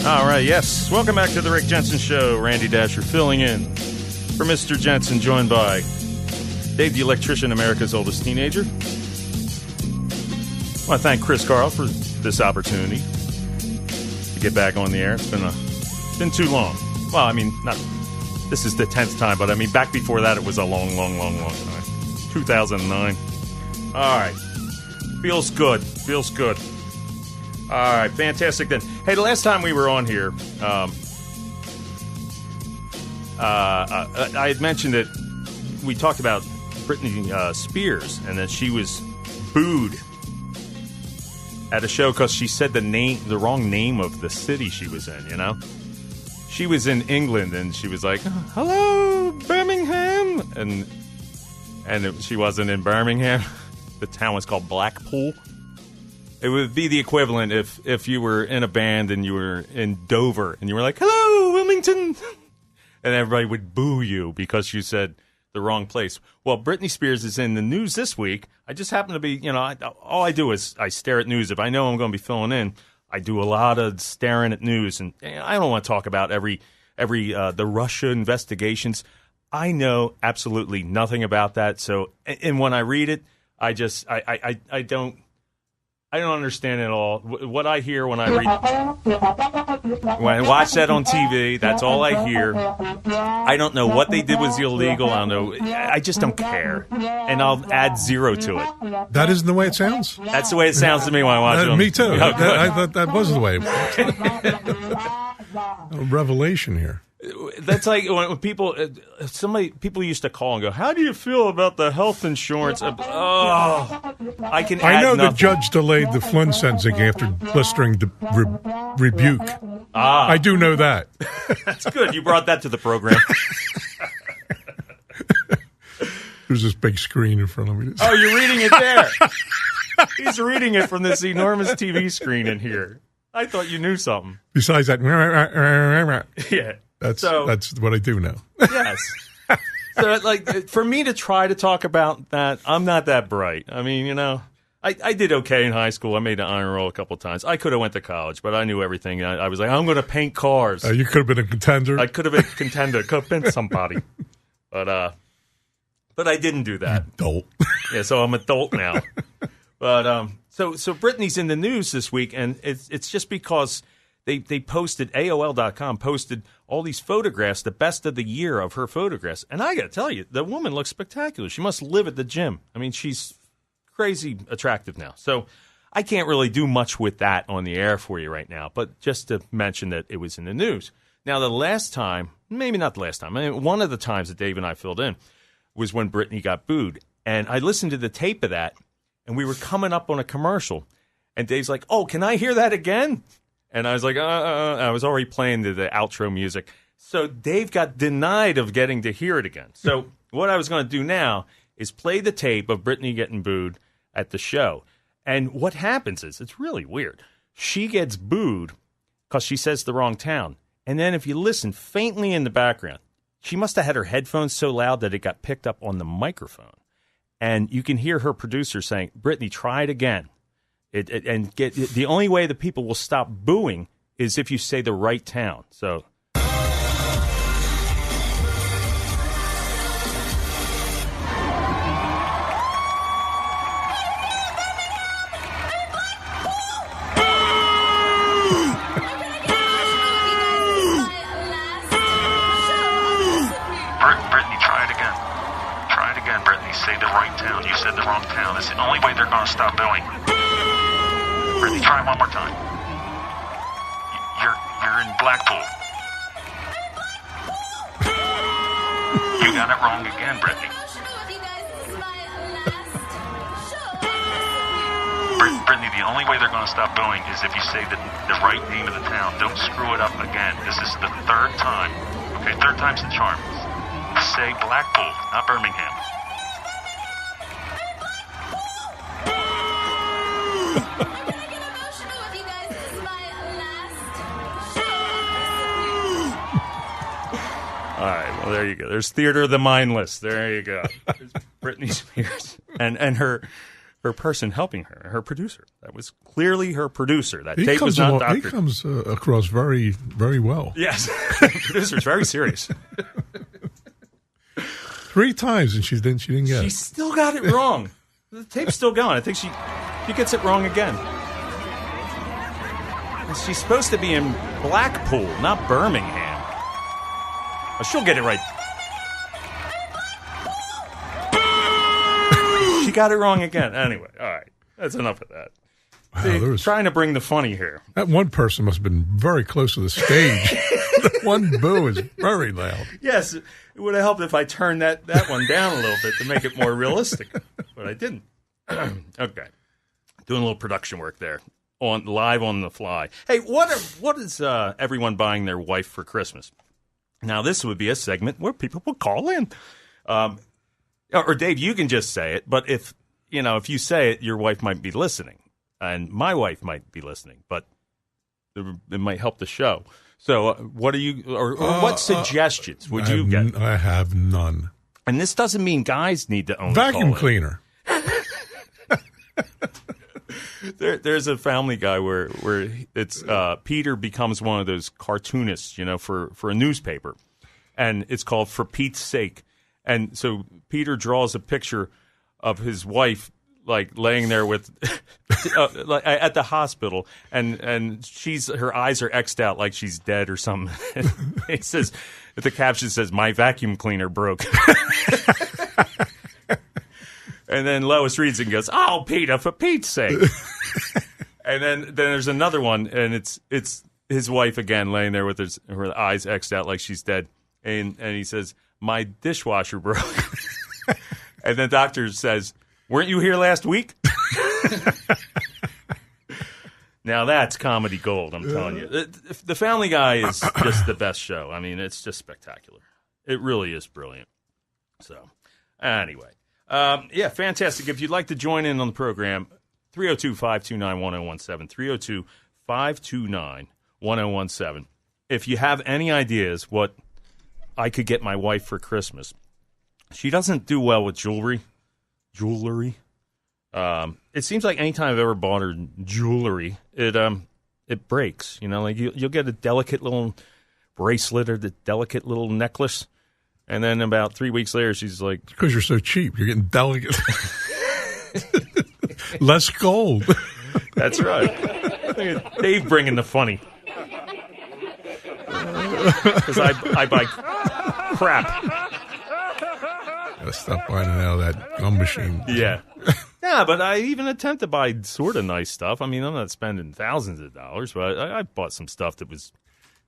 All right, yes. Welcome back to the Rick Jensen Show. Randy Dasher filling in for Mr. Jensen, joined by Dave the Electrician, America's oldest teenager. I want to thank Chris Carl for this opportunity to get back on the air. It's been too long. Well, I mean, this is the 10th time, but I mean, back before that, it was a long time. 2009. All right. Feels good. All right, fantastic then. Hey, the last time we were on here, I had mentioned that we talked about Britney Spears and that she was booed at a show because she said the wrong name of the city she was in, you know? She was in England and she was like, hello, Birmingham. And she wasn't in Birmingham. The town was called Blackpool. It would be the equivalent if you were in a band and you were in Dover and you were like, hello, Wilmington. And everybody would boo you because you said the wrong place. Well, Britney Spears is in the news this week. I just happen to be, all I do is I stare at news. If I know I'm going to be filling in, I do a lot of staring at news. And I don't want to talk about every the Russia investigations. I know absolutely nothing about that. So, and when I read it, I don't understand it all. What I hear when I watch that on TV, that's all I hear. I don't know what they did was illegal. I don't know. I just don't care. And I'll add zero to it. That isn't the way it sounds? That's the way it sounds to me when I watch it. Me too. I thought that was the way. A revelation here. That's like when people used to call and go, how do you feel about the health insurance? I know the judge delayed the Flynn sentencing after blistering rebuke. I do know that. That's good. You brought that to the program. There's this big screen in front of me. Oh, you're reading it there. He's reading it from this enormous TV screen in here. I thought you knew something. Besides that, yeah. That's what I do know. Yes. So, for me to try to talk about that, I'm not that bright. I mean, I did okay in high school. I made an honor roll a couple times. I could have went to college, but I knew everything. I was like, I'm going to paint cars. You could have been a contender. I could have been a contender. Could have been somebody. But I didn't do that. Adult. Yeah, so I'm adult now. But so Britney's in the news this week, and it's just because they posted, AOL.com posted all these photographs, the best of the year of her photographs. And I got to tell you, the woman looks spectacular. She must live at the gym. I mean, she's crazy attractive now. So I can't really do much with that on the air for you right now, but just to mention that it was in the news. Now, the last time, maybe not the last time, I mean, one of the times that Dave and I filled in was when Britney got booed. And I listened to the tape of that, and we were coming up on a commercial. And Dave's like, oh, can I hear that again? And I was like, I was already playing the outro music. So Dave got denied of getting to hear it again. So what I was going to do now is play the tape of Britney getting booed at the show. And what happens is, it's really weird. She gets booed because she says the wrong town. And then if you listen faintly in the background, she must have had her headphones so loud that it got picked up on the microphone. And you can hear her producer saying, Britney, try it again. The only way the people will stop booing is if you say the right town. So. Britney, try it again. Try it again, Britney. Say the right town. You said the wrong town. That's the only way they're going to stop booing. Britney, try one more time. You're in Blackpool. You got it wrong again, Britney. Britney, the only way they're going to stop booing is if you say the right name of the town. Don't screw it up again. This is the third time. Okay, third time's the charm. Say Blackpool, not Birmingham. All right, well, there you go. There's Theater of the Mindless. There you go. There's Britney Spears and her her person helping her producer. That was clearly her producer. That tape was not doctored. He comes across very, very well. Yes. The producer's very serious. 3 times, and she didn't get it. She still got it wrong. The tape's still going. I think she gets it wrong again. She's supposed to be in Blackpool, not Birmingham. But she'll get it right. She got it wrong again. Anyway, all right. That's enough of that. Wow, See, trying to bring the funny here. That one person must have been very close to the stage. The one boo is very loud. Yes, it would have helped if I turned that one down a little bit to make it more realistic. But I didn't. Okay. Doing a little production work there. Live on the fly. Hey, what is everyone buying their wife for Christmas? Now, this would be a segment where people will call in. Or Dave, you can just say it, but if you say it, your wife might be listening, and my wife might be listening, but it might help the show. So, what are you, or what suggestions would you get? I have none. And this doesn't mean guys need to own vacuum cleaner. There's a Family Guy where it's Peter becomes one of those cartoonists, for a newspaper, and it's called For Pete's Sake. And so Peter draws a picture of his wife, like laying there with, like at the hospital, and her eyes are X'd out like she's dead or something. He says, the caption says, "My vacuum cleaner broke." And then Lois reads it and goes, "Oh, Peter, for Pete's sake." And then there's another one, and it's his wife again laying there with her eyes X'd out like she's dead. And he says, "My dishwasher broke." And the doctor says, "Weren't you here last week?" Now that's comedy gold, I'm telling you. The Family Guy is just the best show. I mean, it's just spectacular. It really is brilliant. So, anyway. Yeah, fantastic. If you'd like to join in on the program, 302-529-1017, 302-529-1017. If you have any ideas what I could get my wife for Christmas, she doesn't do well with jewelry. It seems like anytime I've ever bought her jewelry, it breaks. Like you'll get a delicate little bracelet or the delicate little necklace, and then about 3 weeks later, she's like, "Because you're so cheap, you're getting delicate, less gold." That's right. Dave bringing the funny, because I buy crap. Gotta stop buying it out of that gum machine. Yeah. Yeah, but I even attempt to buy sort of nice stuff. I mean, I'm not spending thousands of dollars, but I bought some stuff that was...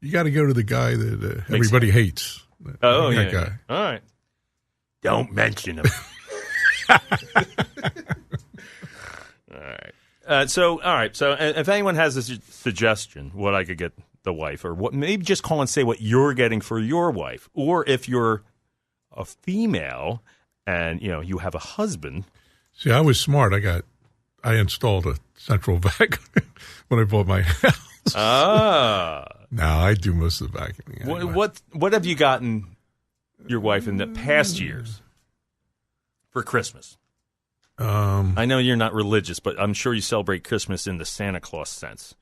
You got to go to the guy that everybody hates. That guy. All right. Don't mention him. All right. So if anyone has a suggestion what I could get the wife, or what, maybe just call and say what you're getting for your wife, or if you're a female and you have a husband. See, I was smart. I installed a central vac when I bought my house. No, I do most of the vacuuming. Anyway. What have you gotten your wife in the past years for Christmas? I know you're not religious, but I'm sure you celebrate Christmas in the Santa Claus sense.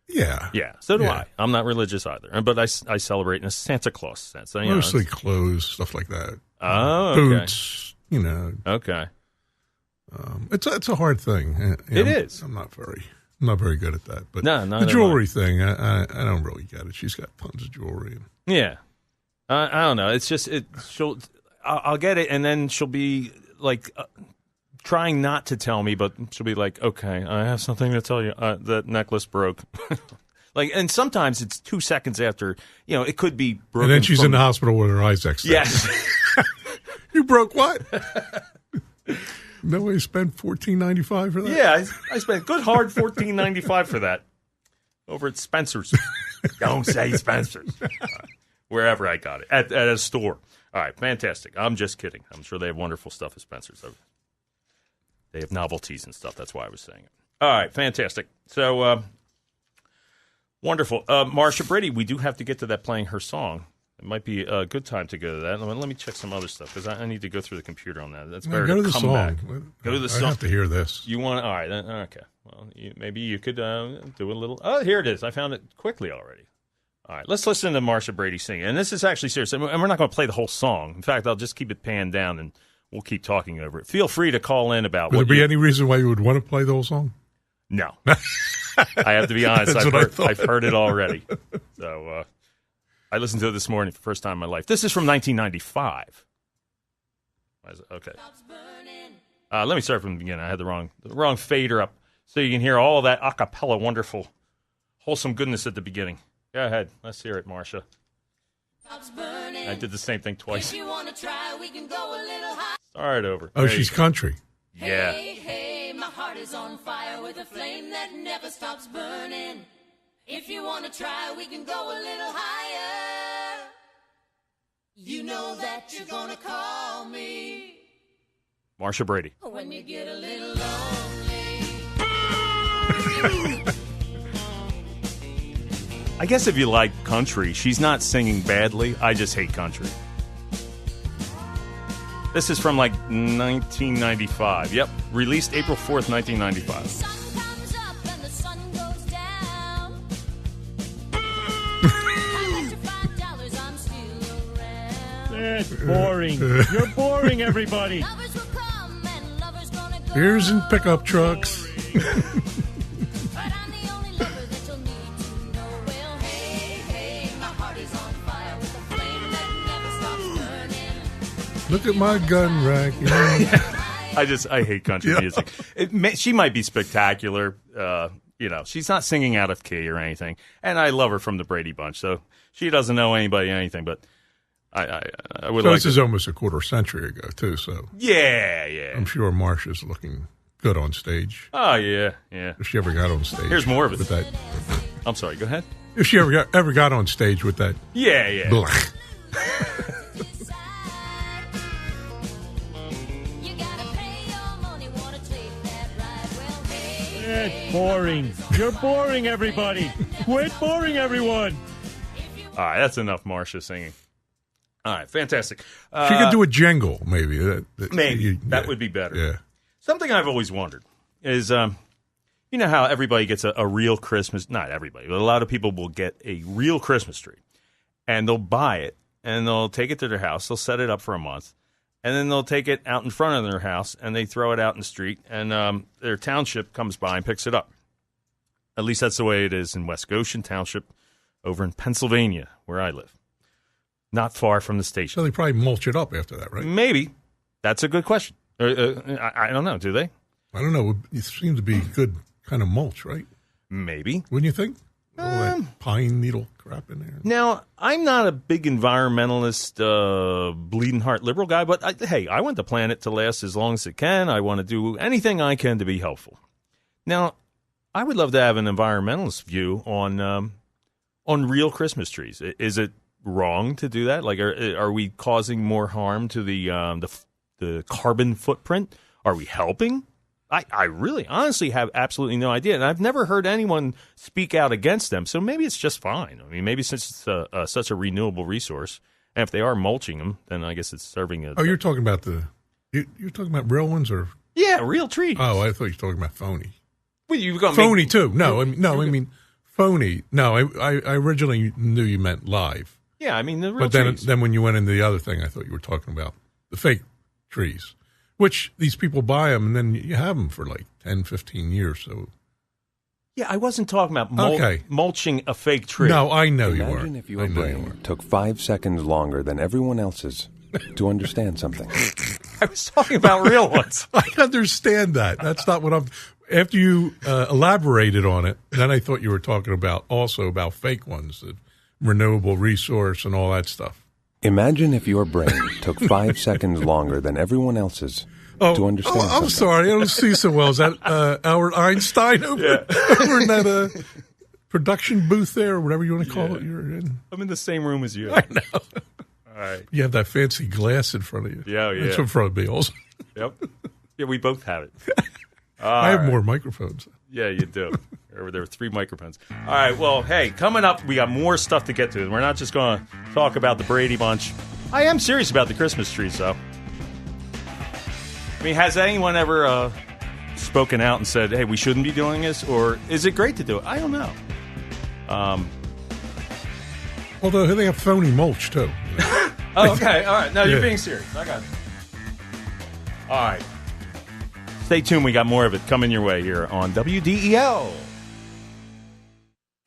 Yeah. Yeah, so do I. I'm not religious either, but I celebrate in a Santa Claus sense. Mostly clothes, stuff like that. Oh, boots, Okay. It's a hard thing. It is. I'm not very good at that. But no, the jewelry thing, I don't really get it. She's got tons of jewelry. Yeah. I don't know. It's just I'll get it, and then she'll be like trying not to tell me, but she'll be like, "Okay, I have something to tell you. That necklace broke." And sometimes it's 2 seconds after. It could be broken. And then she's in the hospital with her eyes X'd out. Yes. You broke what? Nobody spent $14.95 for that. Yeah, I spent good hard $14.95 for that over at Spencer's. Don't say Spencer's. Wherever I got it at a store. All right, fantastic. I'm just kidding. I'm sure they have wonderful stuff at Spencer's. They have novelties and stuff. That's why I was saying it. All right, fantastic. So wonderful, Marsha Brady. We do have to get to that playing her song. It might be a good time to go to that. Let me check some other stuff because I need to go through the computer on that. That's better. Go to the come song. Back. Go to the song. I have to hear this. You want? All right. Okay. Well, maybe you could do a little. Oh, here it is. I found it quickly already. All right. Let's listen to Marsha Brady sing. And this is actually serious. And we're not going to play the whole song. In fact, I'll just keep it panned down and we'll keep talking over it. Feel free to call in about. Would there be any reason why you would want to play the whole song? No. I have to be honest. I've heard it already. So. I listened to it this morning for the first time in my life. This is from 1995. Okay. Let me start from the beginning. I had the wrong fader up, so you can hear all that a cappella, wonderful, wholesome goodness at the beginning. Go ahead. Let's hear it, Marsha. I did the same thing twice. If you want to try, we can go a little high. Start over. Oh, she's country. Yeah. Hey, hey, my heart is on fire with a flame that never stops burning. If you want to try, we can go a little higher. You know that you're going to call me. Marsha Brady. When you get a little lonely. I guess if you like country, she's not singing badly. I just hate country. This is from like 1995. Yep. Released April 4th, 1995. It's boring. You're boring, everybody. Beers and pickup trucks. Look at my gun rack. You know? I hate country music. She might be spectacular. She's not singing out of key or anything. And I love her from the Brady Bunch, so she doesn't know anybody anything, but I would. So this is almost a quarter century ago, too. So yeah. I'm sure Marsha's looking good on stage. Oh yeah. If she ever got on stage, here's more of it. With that, I'm sorry. Go ahead. If she ever got on stage with that, yeah. It's boring. You're boring, everybody. Quit boring everyone. All right, that's enough Marsha singing. All right, fantastic. She could do a jingle, maybe. That would be better. Yeah. Something I've always wondered is, you know how everybody gets a real Christmas, not everybody, but a lot of people will get a real Christmas tree, and they'll buy it, and they'll take it to their house, they'll set it up for a month, and then they'll take it out in front of their house, and they throw it out in the street, and their township comes by and picks it up. At least that's the way it is in West Goshen Township over in Pennsylvania, where I live. Not far from the station. So they probably mulch it up after that, right? Maybe. That's a good question. I don't know. Do they? I don't know. It seems to be good kind of mulch, right? Maybe. Wouldn't you think? All that pine needle crap in there. Now, I'm not a big environmentalist, bleeding heart liberal guy, but I want the planet to last as long as it can. I want to do anything I can to be helpful. Now, I would love to have an environmentalist view on real Christmas trees. Is it wrong to do that? Like, are we causing more harm to the carbon footprint? Are we helping? I really, honestly have absolutely no idea, and I've never heard anyone speak out against them. So maybe it's just fine. I mean, maybe since it's such a renewable resource, and if they are mulching them, then I guess it's serving a. Oh, you're talking about you're talking about real ones, or real trees. Oh, I thought you were talking about phony. Well, you've got phony too. No, I mean phony. No, I originally knew you meant live. Yeah, I mean the real trees. But then when you went into the other thing, I thought you were talking about the fake trees. Which these people buy them, and then you have them for like 10, 15 years. So, yeah, I wasn't talking about mulching a fake tree. No, I know you are. Imagine if your brain took 5 seconds longer than everyone else's to understand something. I was talking about real ones. I understand that. That's not what I'm. After you elaborated on it, then I thought you were talking about fake ones, the renewable resource and all that stuff. Imagine if your brain took 5 seconds longer than everyone else's to understand something. I'm sorry, I don't see so well. Is that Albert Einstein over in that production booth there, or whatever you want to call it? You're in. I'm in the same room as you. I know. All right. You have that fancy glass in front of you. Yeah. That's in front of me also. Yep. Yeah, we both have it. I have more microphones. Yeah, you do. There were 3 microphones. All right, well, hey, coming up, we got more stuff to get to. We're not just going to talk about the Brady Bunch. I am serious about the Christmas trees, though. I mean, has anyone ever spoken out and said, hey, we shouldn't be doing this? Or is it great to do it? I don't know. Although they have phony mulch, too. Oh, okay. All right. No, you're being serious. I got it. All right. Stay tuned. We got more of it coming your way here on WDEL.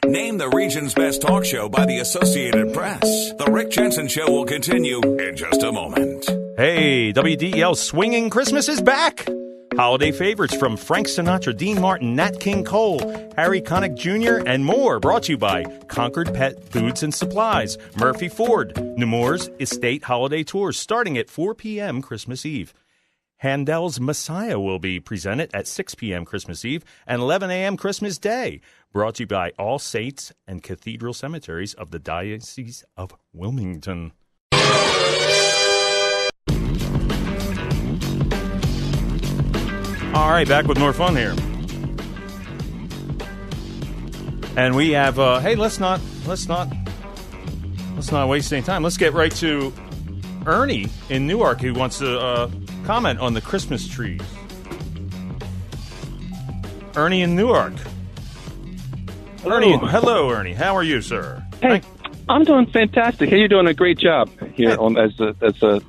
Named the region's best talk show by the Associated Press. The Rick Jensen Show will continue in just a moment. Hey, WDEL Swinging Christmas is back. Holiday favorites from Frank Sinatra, Dean Martin, Nat King Cole, Harry Connick Jr., and more. Brought to you by Concord Pet Foods and Supplies, Murphy Ford, Nemours Estate Holiday Tours, starting at 4 p.m. Christmas Eve. Handel's Messiah will be presented at 6 p.m. Christmas Eve and 11 a.m. Christmas Day. Brought to you by All Saints and Cathedral Cemeteries of the Diocese of Wilmington. All right, back with more fun here. And we have, hey, let's not waste any time. Let's get right to Ernie in Newark, who wants to comment on the Christmas trees. Ernie in Newark. Hello. Hello, Ernie. How are you, sir? Hey, I'm doing fantastic. Hey, you're doing a great job here as a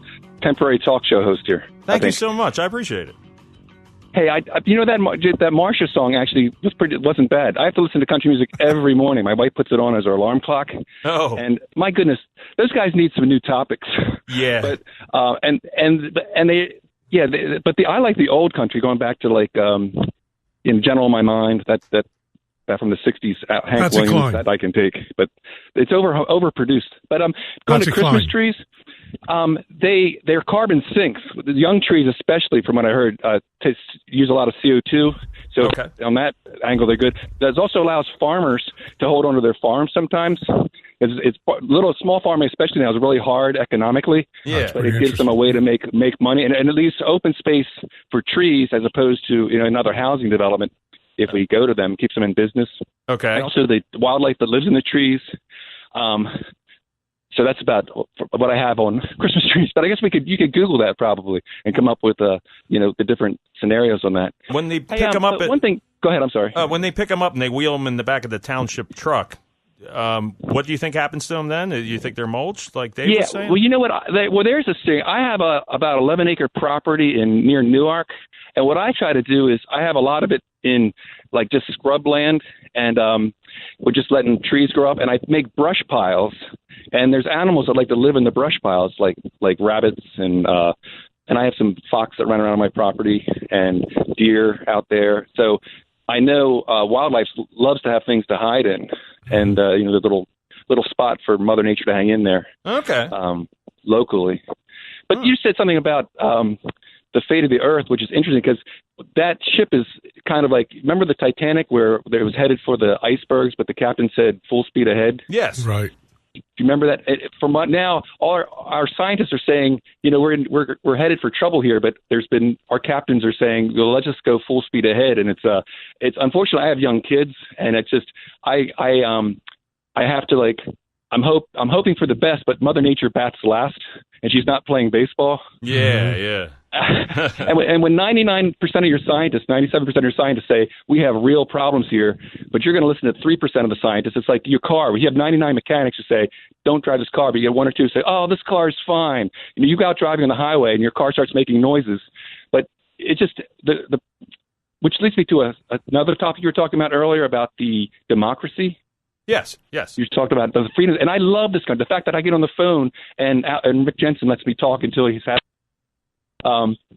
temporary talk show host here. Thank you so much. I appreciate it. Hey, you know that Marsha song actually wasn't bad. I have to listen to country music every morning. My wife puts it on as our alarm clock. Oh, and my goodness, those guys need some new topics. Yeah, but I like the old country, going back to like in General My Mind, that from the '60s, Hank Williams, that I can take, but it's overproduced. But going to Christmas trees. They're carbon sinks. The young trees, especially from what I heard, use a lot of CO2. So on that angle, they're good. That also allows farmers to hold on to their farms sometimes. It's small farming, especially now, is really hard economically. Yeah, but it gives them a way to make money, and it leaves open space for trees as opposed to another housing development. If we go to them, keeps them in business. Okay. And also the wildlife that lives in the trees. So that's about what I have on Christmas trees. But I guess you could Google that probably and come up with the different scenarios on that. When they pick them up, one thing. Go ahead. I'm sorry. When they pick them up and they wheel them in the back of the township truck, what do you think happens to them then? Do you think they're mulched, like Dave was saying? Well, you know what? There's this thing. I have about 11-acre property near Newark, and what I try to do is I have a lot of it in like just scrub land, and we're just letting trees grow up, and I make brush piles. And there's animals that like to live in the brush piles, like rabbits, and I have some fox that run around on my property and deer out there. So I know wildlife loves to have things to hide in, and the little spot for Mother Nature to hang in there. Okay. Locally, but you said something about the fate of the Earth, which is interesting because that ship is kind of like, remember the Titanic where it was headed for the icebergs, but the captain said full speed ahead? Yes. Right. Do you remember that? From now, all our scientists are saying, we're headed for trouble here. But our captains are saying, well, let's just go full speed ahead. And it's unfortunate. I have young kids, and it's just I have to I'm hoping for the best, but Mother Nature bats last, and she's not playing baseball. Yeah. And when 99% of your scientists, 97% of your scientists say we have real problems here, but you're going to listen to 3% of the scientists. It's like your car. You have 99 mechanics who say, don't drive this car, but you get one or two who say, oh, this car is fine. You go out driving on the highway and your car starts making noises. But it just which leads me to another topic you were talking about earlier about the democracy. Yes. You talked about the freedoms, and I love this kind. The fact that I get on the phone and Rick Jensen lets me talk until he's happy.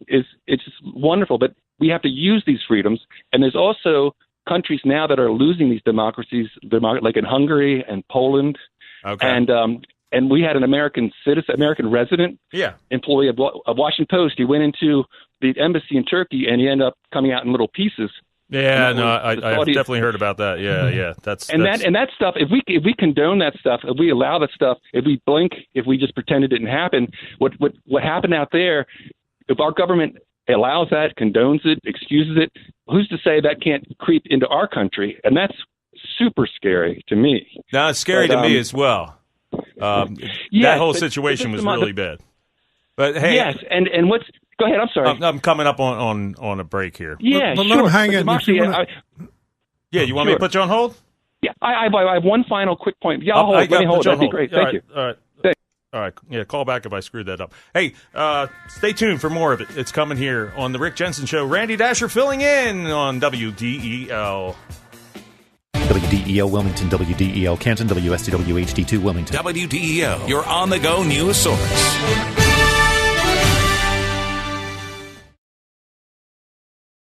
It's just wonderful, but we have to use these freedoms. And there's also countries now that are losing these democracies, like in Hungary and Poland. Okay. And we had an American resident, employee of Washington Post. He went into the embassy in Turkey, and he ended up coming out in little pieces. Yeah, I've definitely heard about that. Yeah, that's that stuff. If we condone that stuff, if we allow that stuff, if we blink, if we just pretend it didn't happen, what happened out there? If our government allows that, condones it, excuses it. Who's to say that can't creep into our country? And that's super scary to me. No, it's scary to me as well. That whole situation was really bad. But hey, yes, and what's? Go ahead. I'm sorry. I'm coming up on a break here. Yeah, but sure. let him hang in. You want me to put you on hold? Yeah, I have one final quick point. Yeah, let me hold. That'd be great. Thank you. All right. All right. Yeah, call back if I screwed that up. Hey, stay tuned for more of it. It's coming here on The Rick Jensen Show. Randy Dasher filling in on WDEL. WDEL Wilmington, WDEL Canton, WSTW HD2 Wilmington. WDEL, your on-the-go news source.